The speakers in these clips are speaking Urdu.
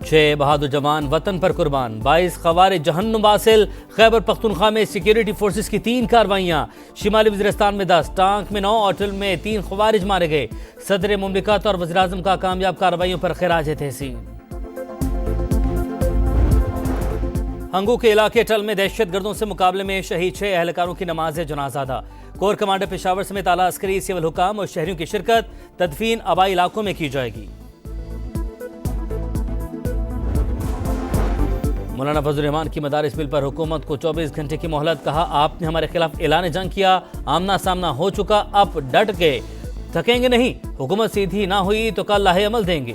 6 بہادر جوان وطن پر قربان، 22 خوارج جہنم واصل۔ خیبر پختونخوا میں سیکیورٹی فورسز کی 3 کارروائیاں، شمالی وزیرستان میں 10، ٹانک میں 9 اور ٹل میں 3 خوارج مارے گئے۔ صدر مملکت اور وزیراعظم کا کامیاب کارروائیوں پر خراج تحسین۔ ہنگو کے علاقے ٹل میں دہشت گردوں سے مقابلے میں شہید 6 اہلکاروں کی نماز جنازہ ادا۔ کور کمانڈر پشاور سمیت اعلیٰ عسکری، سول حکام اور شہریوں کی شرکت۔ تدفین آبائی علاقوں میں کی جائے گی۔ مولانا فضل الرحمان کی مدارس بل پر حکومت کو 24 گھنٹے کی مہلت، کہا آپ نے ہمارے خلاف اعلان جنگ کیا، آمنا سامنا ہو چکا، اب ڈٹ گئے، تھکیں گے نہیں، حکومت سیدھی نہ ہوئی تو کل لاہے عمل دیں گے۔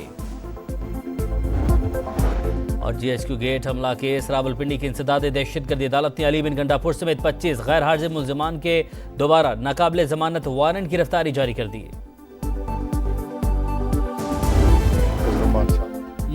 اور جی ایچ کیو گیٹ حملہ کیس، راولپنڈی کی انسداد دہشت گردی عدالت نے علی بن گنڈا پور سمیت 25 غیر حاضر ملزمان کے دوبارہ ناقابل ضمانت وارنٹ گرفتاری جاری کر دی۔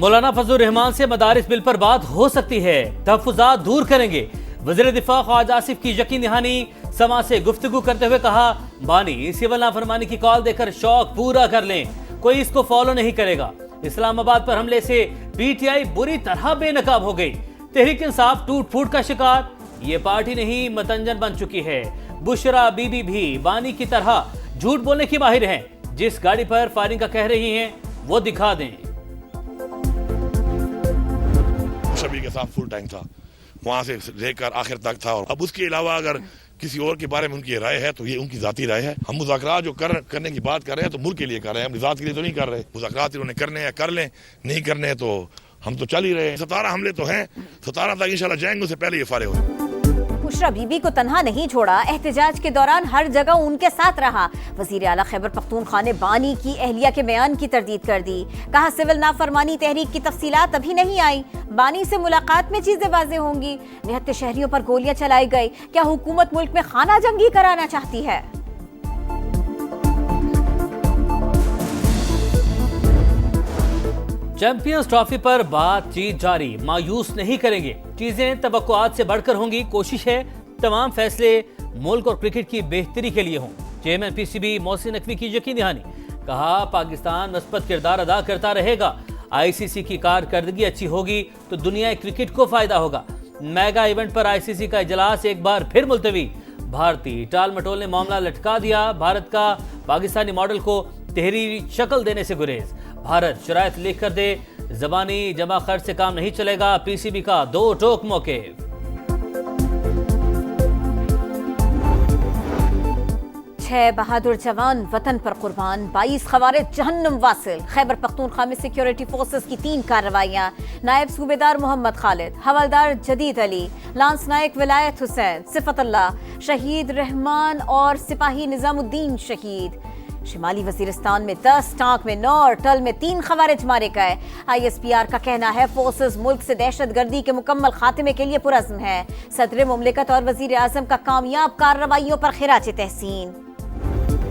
مولانا فضل الرحمان سے مدارس بل پر بات ہو سکتی ہے، تحفظات دور کریں گے۔ وزیر دفاع خواجہ آصف کی یقین دہانی، سما سے گفتگو کرتے ہوئے کہا بانی سول نافرمانی کی کال دے کر شوق پورا کر لیں، کوئی اس کو فالو نہیں کرے گا۔ اسلام آباد پر حملے سے پی ٹی آئی بری طرح بے نقاب ہو گئی، تحریک انصاف ٹوٹ پھوٹ کا شکار، یہ پارٹی نہیں متنجن بن چکی ہے۔ بشرا بی بی بھی بانی کی طرح جھوٹ بولنے کی ماہر ہیں، جس گاڑی پر فائرنگ کا کہہ رہی ہیں وہ دکھا دیں۔ شبیر کے ساتھ فل ٹینک تھا، وہاں سے لے کر آخر تک تھا، اور اب اس کے علاوہ اگر کسی اور کے بارے میں ان کی رائے ہے تو یہ ان کی ذاتی رائے ہے۔ ہم مذاکرات جو کرنے کی بات کر رہے ہیں تو ملک کے لیے کر رہے ہیں، ہم ذات کے لیے تو نہیں کر رہے۔ مذاکرات انہوں نے کرنے ہیں کر لیں، نہیں کرنے تو ہم تو چل ہی رہے ہیں۔ 17 حملے تو ہیں، 17 تک انشاءاللہ جائیں گے، اس سے پہلے یہ فارغ ہوئے۔ بشرا بی بی کو تنہا نہیں چھوڑا، احتجاج کے دوران ہر جگہ ان کے ساتھ رہا۔ وزیر اعلیٰ خیبر پختونخوا نے بانی کی اہلیہ کے بیان کی تردید کر دی، کہا سول نافرمانی تحریک کی تفصیلات ابھی نہیں آئیں، بانی سے ملاقات میں چیزیں واضح ہوں گی۔ نہتے شہریوں پر گولیاں چلائی گئی، کیا حکومت ملک میں خانہ جنگی کرانا چاہتی ہے؟ چیمپئنز ٹرافی پر بات چیت جاری، مایوس نہیں کریں گے، چیزیں توقعات سے بڑھ کر ہوں گی، کوشش ہے تمام فیصلے ملک اور کرکٹ کی بہتری کے لیے ہوں۔ Chairman P C B Mohsin Naqvi کی یقین دہانی، کہا پاکستان مثبت کردار ادا کرتا رہے گا، آئی سی سی کی کارکردگی اچھی ہوگی تو دنیا کرکٹ کو فائدہ ہوگا۔ میگا ایونٹ پر آئی سی سی کا اجلاس ایک بار پھر ملتوی، بھارتی ٹال مٹول نے معاملہ لٹکا دیا، بھارت کا پاکستانی ماڈل کو تحریری شکل دینے سے گریز، بھارت شرائط لکھ کر دے، زبانی جمع خرچ سے کام نہیں چلے گا، پی سی بی کا 2 ٹوک موقف۔ 6 بہادر جوان وطن پر قربان، 22 خوارج جہنم واصل۔ خیبر پختونخوا میں سیکیورٹی فورسز کی 3 کارروائیاں، نائب صوبیدار محمد خالد، حوالدار جدید علی، لانس نائک ولایت حسین، صفت اللہ شہید، رحمان اور سپاہی نظام الدین شہید۔ شمالی وزیرستان میں 10، ٹانک میں 9 اور ٹل میں 3 خوارج مارے گئے۔ آئی ایس پی آر کا کہنا ہے فورسز ملک سے دہشت گردی کے مکمل خاتمے کے لیے پرعزم ہے۔ صدر مملکت اور وزیر اعظم کا کامیاب کارروائیوں پر خراج تحسین۔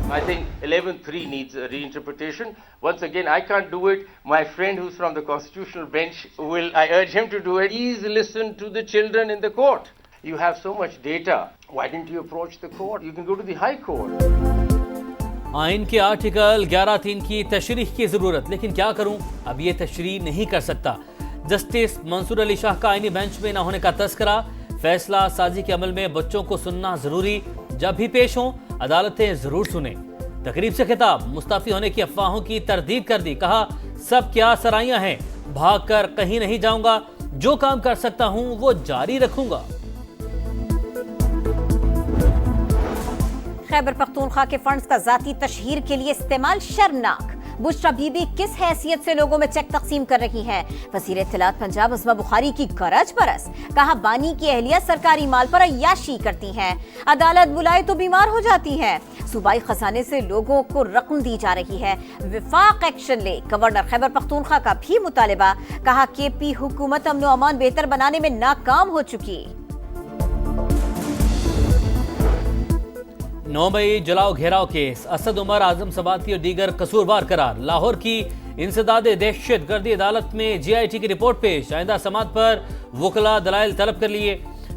I think 11(3) needs a reinterpretation. Once again, I can't do it. My friend who's from the constitutional bench I urge him to do it. Please listen to the children in the court. You have so much data. Why didn't you approach the court? You can go to the high court. آئین کے آرٹیکل 11(3) کی تشریح کی ضرورت، لیکن کیا کروں، اب یہ تشریح نہیں کر سکتا۔ جسٹس منصور علی شاہ کا آئینی بینچ میں نہ ہونے کا تذکرہ، فیصلہ سازی کے عمل میں بچوں کو سننا ضروری، جب بھی پیش ہوں عدالتیں ضرور سنیں۔ تقریب سے خطاب، مستعفی ہونے کی افواہوں کی تردید کر دی، کہا سب کیا سرائیاں ہیں، بھاگ کر کہیں نہیں جاؤں گا، جو کام کر سکتا ہوں وہ جاری رکھوں گا۔ خیبر پختونخوا کے فنڈز کا ذاتی تشہیر کے لیے استعمال شرمناک، بشرا بی بی کس حیثیت سے لوگوں میں چیک تقسیم کر رہی ہیں؟ وزیر اطلاعات پنجاب عظمہ بخاری کی گرج برس، کہا بانی کی اہلیہ سرکاری مال پر عیاشی کرتی ہیں، عدالت بلائے تو بیمار ہو جاتی ہیں، صوبائی خزانے سے لوگوں کو رقم دی جا رہی ہے، وفاق ایکشن لے۔ گورنر خیبر پختونخوا کا بھی مطالبہ، کہا کے پی حکومت امن و امان بہتر بنانے میں ناکام ہو چکی۔ 9 مئی جلاؤ گھیراؤ کیس، اسد عمر، اعظم سباتی اور دیگر قصوروار قرار۔ لاہور کی انسداد دہشت گردی عدالت میں جی آئی ٹی کی رپورٹ پیش، آئندہ سماعت پر وکلاء دلائل طلب کر لیے۔